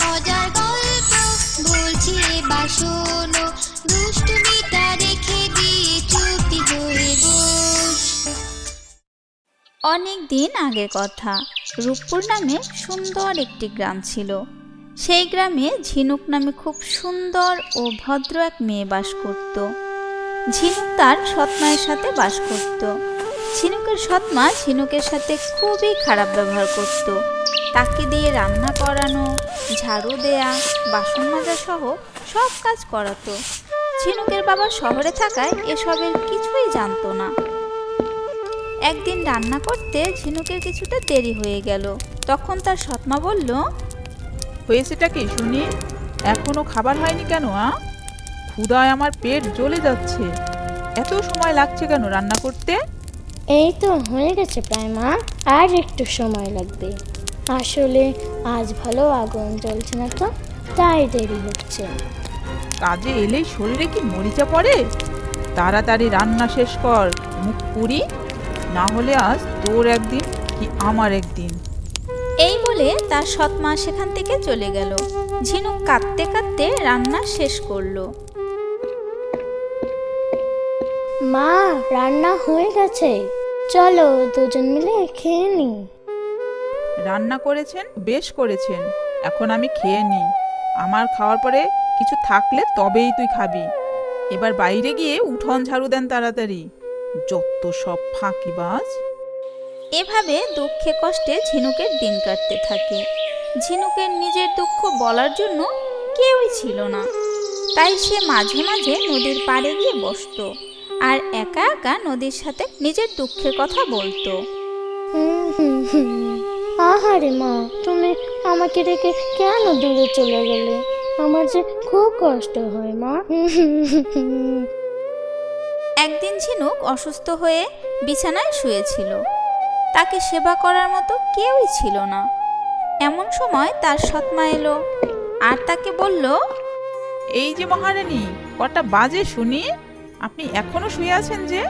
মজার গল্প বলছি এবার শোনো, দুষ্টুমিটা রেখে দিয়ে চুপটি হয়ে বস। অনেক দিন আগের কথা, রূপপুর নামে সুন্দর একটি গ্রাম ছিল। সেই গ্রামে ঝিনুক নামে খুব সুন্দর ও ভদ্র এক মেয়ে বাস করত। ঝিনুক তার সৎমায়ের সাথে বাস করত। ঝিনুকের সৎমা ঝিনুকের সাথে খুবই খারাপ ব্যবহার করত। তাকে দিয়ে রান্না করানো, ঝাড়ু দেয়া, বাসন মাজা সহ সব কাজ করাতো। ঝিনুকের বাবা শহরে থাকায় এসবের কিছুই জানতো না। একদিন রান্না করতে ঝিনুকের কিছুটা দেরি হয়ে গেল। তখন তার সৎমা বলল, হয়েছেটা কি শুনি? এখনো খাবার হয়নি কেন? ক্ষুধায় আমার পেট জ্বলে যাচ্ছে। এত সময় লাগছে কেন রান্না করতে? এই তো হয়ে গেছে প্রায় মা, আর একটু সময় লাগবে। আসলে আজ ভালো আগুন জ্বলছে না তো, তাই দেরি হচ্ছে। কাজে এলেই শরীরে কি মরিচা পড়ে? তাড়াতাড়ি রান্না শেষ কর মুখ পুরি, না হলে আজ তোর একদিন কি আমার একদিন। এই বলে তার সৎমা সেখান থেকে চলে গেল। ঝিনুক কাঁদতে কাঁদতে রান্না শেষ করলো। মা, রান্না হয়ে গেছে, চলো দুজন মিলে খেয়ে নি। রান্না করেছেন, বেশ করেছেন। এখন আমি খেয়ে নিই। আমার খাওয়ার পরে কিছু থাকলে তবেই তুই খাবি। এবার বাইরে গিয়ে উঠোন ঝাড়ু দেন তাড়াতাড়ি, যত সব ফাঁকিবাজ। এভাবে দুঃখে কষ্টে ঝিনুকের দিন কাটতে থাকে। ঝিনুকের নিজের দুঃখ বলার জন্য কেউই ছিল না, তাই সে মাঝে মাঝে নদীর পাড়ে গিয়ে বসতো আর একা একা নদীর সাথে নিজের দুঃখের কথা বলতো। আহারে মা, তুমি আমাকে রেখে কেন দূরে চলে গেলে? আমার যে খুব কষ্ট হয় মা। একদিন ঝিনুক অসুস্থ হয়ে বিছানায় শুয়েছিল। তাকে সেবা করার মতো কেউই ছিল না। এমন সময় তার সৎমা এলো আর তাকে বলল, এই যে মহারানী, কটা বাজে শুনি? আপনি এখনো শুয়ে আছেন যে?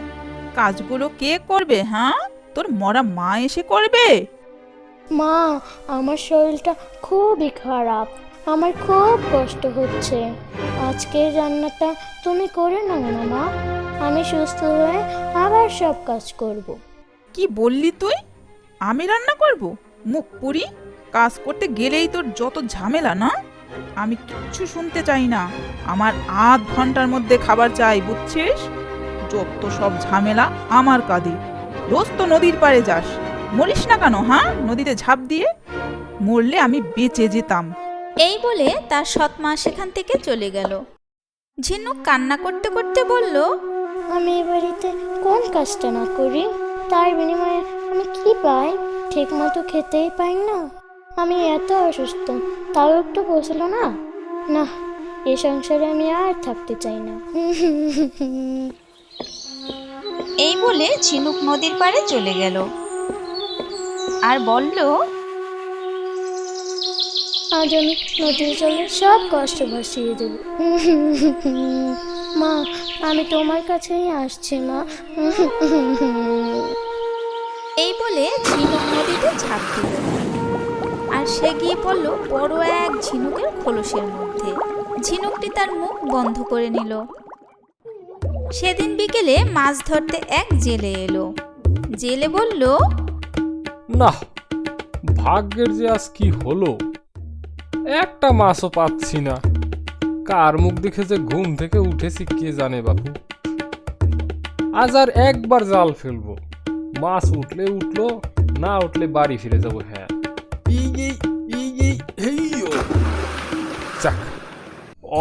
কাজগুলো কে করবে? তোর মরা মা এসে করবে? মা, আমার শরীরটা খুবই খারাপ, আমার খুব কষ্ট হচ্ছে। আজকের রান্নাটা তুমি করে নাও না মা, আমি সুস্থ হয়ে আবার সব কাজ করব। কি বললি তুই? আমি রান্না করব? মুখ পুরি, কাজ করতে গেলেই তোর যত ঝামেলা না। আমি কিচ্ছু শুনতে চাই না। আমার আধ ঘন্টার মধ্যে খাবার চাই, বুঝছিস? যত সব ঝামেলা আমার কাঁধে। রোজ তো নদীর পাড়ে যাস, মরিস না কেন? নদীতে ঝাঁপ দিয়ে মরলে আমি বেঁচে যেতাম। এই বলে তার সৎমা সেখান থেকে চলে গেল। ঝিনুক কান্না করতে করতে বলল, আমি এ বাড়িতে কোন কাজটা না করি, তার বিনিময়ে আমি কি পাই? ঠিক মতো খেতেই পাই না। আমি এত অসুস্থ, তাও একটু বসলো না। না, এই সংসারে আমি আর থাকতে চাই না। এই বলে ঝিনুক নদীর পাড়ে চলে গেল আর বলল, আজ আমি নদীর জলে সব কষ্ট ভাসিয়ে দেব। মা, আমি তোমার কাছেই আসছি মা। এই বলে ঝিনুক নদীতে ঝাঁপ দিল আর সে গিয়ে পড়ল বড় এক ঝিনুকের খোলসের মধ্যে। ঝিনুকটি তার মুখ বন্ধ করে নিল। সেদিন বিকেলে মাছ ধরতে এক জেলে এলো। জেলে বলল, না, ভাগ্যের যে আজ কি হলো, একটা মাছও পাচ্ছি না। কার মুখ দেখে যে ঘুম থেকে উঠেছি কে জানে বাপু। আজ আর একবার জাল ফেলবো, মাছ উঠলে উঠলো, না উঠলে বাড়ি ফিরে যাবো। যাক,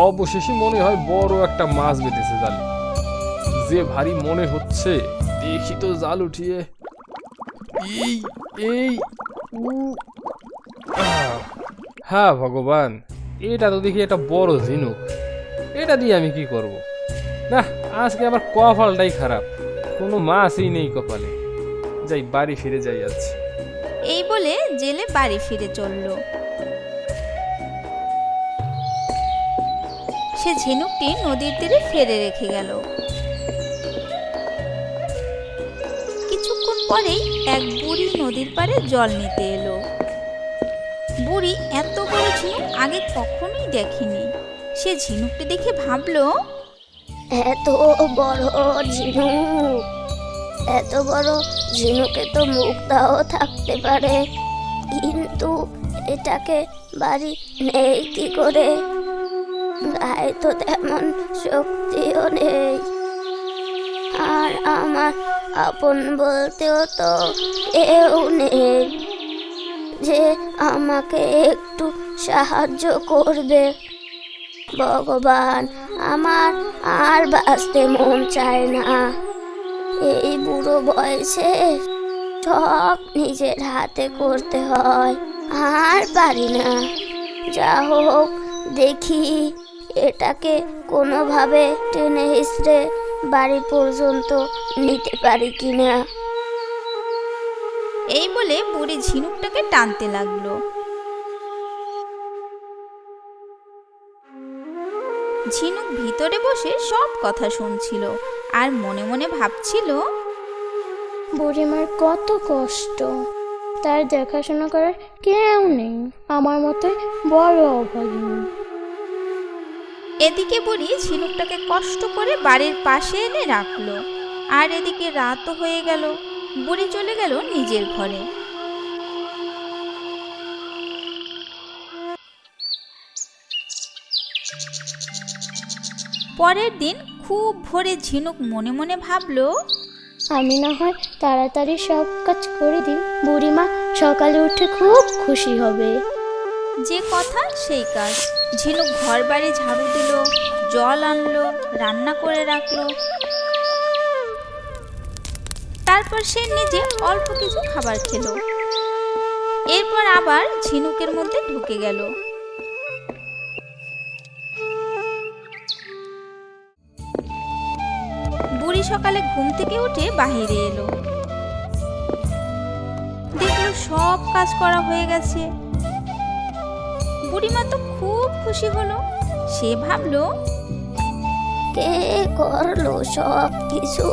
অবশেষে মনে হয় বড় একটা মাছ বেঁধেছে জালে। যে ভারী মনে হচ্ছে, দেখি তো জাল উঠিয়ে। হ্যাঁ ভগবান, এটা তো দেখি একটা বড় ঝিনুক। এটা দিয়ে আমি কি করব? না, আজকে আমার কপালটাই খারাপ, কোনো মাছই নেই কপালে। যাই, বাড়ি ফিরে যাই আজ। এই বলে জেলে বাড়ি ফিরে চলল। সে ঝিনুকটি নদীর তীরে ফেলে রেখে গেল। কিছুক্ষণ পরেই এক বুড়ি নদীর পাড়ে জল নিতে এলো। বুড়ি এত বড় ঝিনুক আগে কখনোই দেখেনি। সে ঝিনুককে দেখে ভাবলো, এত বড় ঝিনুক, এত বড় ঝিনুকে তো মুক্তাও থাকতে পারে, কিন্তু এটাকে বাড়ি নেই কি করে? গায়ে তো তেমন শক্তিও নেই, আর আমার আপন বলতেও তো কেউ নেই যে আমাকে একটু সাহায্য করবে। ভগবান, আমার আর বাঁচতে মন চায় না। এই বুড়ো বয়সে সব নিজের হাতে করতে হয়, আর পারি না। যা হোক, দেখি এটাকে কোনোভাবে টেনে হিসড়ে বাড়ি পর্যন্ত নিতে পারি কিনা। এই বলে বুড়ি ঝিনুকটাকে টানতে লাগলো। ঝিনুক ভিতরে বসে সব কথা শুনছিল আর মনে মনে ভাবছিল, বুড়িমার কত কষ্ট, তার দেখাশোনা করার কেউ নেই, আমার মতোই বড় অভাগী। এদিকে বুড়ি ঝিনুকটাকে কষ্ট করে বাড়ির পাশে এনে রাখলো, আর এদিকে রাতও হয়ে গেল। বুড়ি চলে গেল নিজের ঘরে। পরের দিন খুব ভোরে ঝিনুক মনে মনে ভাবলো, আমি না হয় তাড়াতাড়ি সব কাজ করে দিই, বুড়িমা সকালে উঠে খুব খুশি হবে। যে কথা সেই কাজ। ঝিনুক ঘর বাড়ি ঝাড়ু দিল, জল আনলো, রান্না করে রাখলো। তারপর সে নিজে অল্প কিছু খাবার খেলো। এরপর আবার ঝিনুকের মধ্যে ঢুকে গেল। বুড়ি সকালে ঘুম থেকে উঠে বাহিরে এলো, দেখলো সব কাজ করা হয়ে গেছে। বুড়িমা তো খুব খুশি হলো। সে ভাবলো, কে করলো সব কিছু?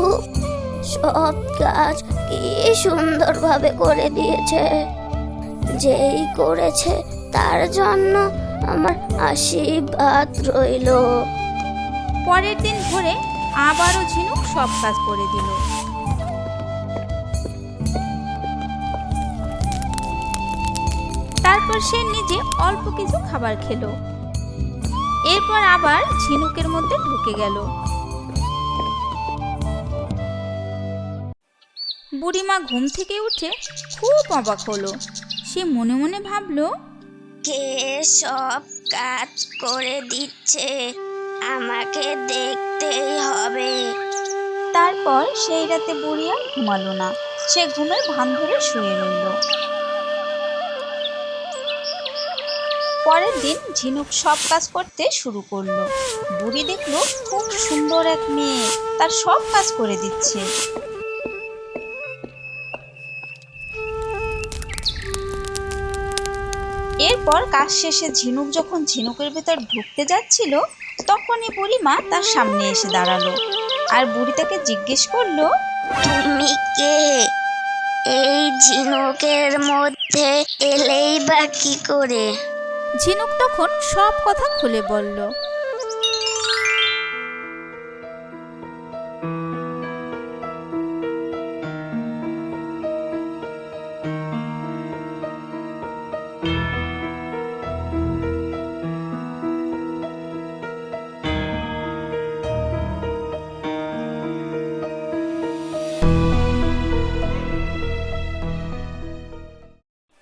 সব কাজ কি সুন্দরভাবে করে দিয়েছে। যেই করেছে তার জন্য আমার আশীর্বাদ রইল। পরের দিন ভোরে আবারও ঝিনুক সব কাজ করে দিল। তারপর সে নিজে অল্প কিছু খাবার খেলো। এরপর আবার ঝিনুকের মধ্যে ঢুকে গেল। বুড়িমা ঘুম থেকে উঠে খুব অবাক হলো। সে মনে মনে ভাবলো, কে সব কাজ করে দিচ্ছে, আমাকে দেখতেই হবে। তারপর সেই রাতে বুড়ি আর ঘুমালো না। সে ঘুমের ভান ধরে শুয়ে রইল। পরের দিন ঝিনুক সব কাজ করতে শুরু করলো। বুড়ি দেখলো খুব সুন্দর এক মেয়ে তার সব কাজ করে দিচ্ছে। এরপর কাজ শেষে ঝিনুক যখন ঝিনুকের ভেতর ঢুকতে যাচ্ছিল, তখনই বুড়িমা তার সামনে এসে দাঁড়ালো। আর বুড়ি তাকে জিজ্ঞেস করলো, তুমি কে? এই ঝিনুকের মধ্যে এলেই বা কি করে? ঝিনুক তখন সব কথা খুলে বলল।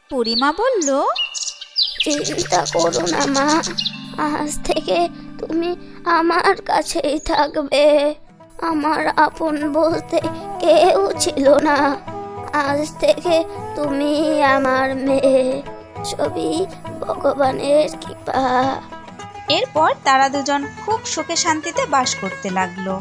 বুড়িমা বলল, চিন্তা করো না মা, আজ থেকে তুমি আমার কাছেই থাকবে। আমার আপন বলতে কেউ ছিল না, আজ থেকে তুমি আমার মেয়ে। সবই ভগবানের কৃপা। এরপর তারা দুজন খুব সুখে শান্তিতে বাস করতে লাগলো।